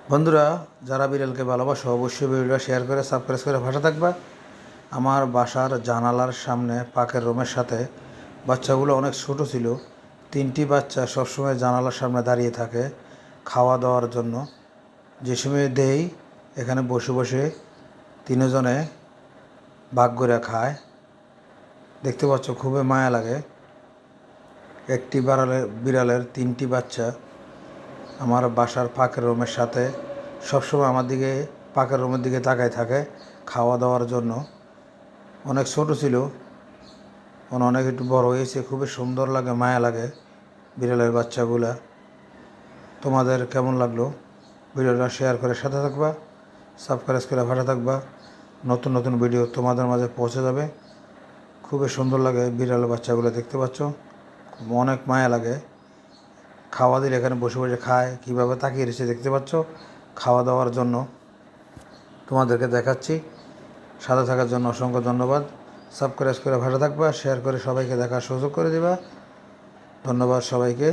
বন্ধুরা, যারা বিড়ালকে ভালোবাসো অবশ্যই ভিডিওটা শেয়ার করে সাবস্ক্রাইব করে ভাষা থাকবা। আমার বাসার জানালার সামনে পাকের রুমের সাথে বাচ্চাগুলো অনেক ছোট ছিল। 3টি বাচ্চা সবসময় জানালার সামনে দাঁড়িয়ে থাকে খাওয়া দাওয়ার জন্য। যে সময় দেই এখানে বসে বসে তিনজনে ভাগ করে খায়। দেখতে পাচ্ছ, খুবই মায়া লাগে। একটি বিড়ালের 3টি বাচ্চা আমার বাসার পাকের রুমের সাথে সবসময় আমার দিকে পাকের রুমের দিকে তাকায় থাকে খাওয়া দাওয়ার জন্য। অনেক ছোট ছিল, অনেক একটু বড় হয়েছে। খুবই সুন্দর লাগে, মায়া লাগে বিড়ালের বাচ্চাগুলা। তোমাদের কেমন লাগলো? ভিডিওটা শেয়ার করে সাথে থাকবা, সাবস্ক্রাইব করে ভাষা থাকবা। নতুন নতুন ভিডিও তোমাদের মাঝে পৌঁছে যাবে। খুবই সুন্দর লাগে বিড়ালের বাচ্চাগুলো, দেখতে পাচ্ছ, অনেক মায়া লাগে। খাওয়া দিলে এখানে বসে বসে খায়, কীভাবে তাকিয়ে রয়েছে দেখতে পাচ্ছ খাওয়া দাওয়ার জন্য। তোমাদেরকে দেখাচ্ছি। সাথে থাকার জন্য অসংখ্য ধন্যবাদ। সাবস্ক্রাইব করে ভালো থাকবা, শেয়ার করে সবাইকে দেখার সুযোগ করে দেবা। ধন্যবাদ সবাইকে।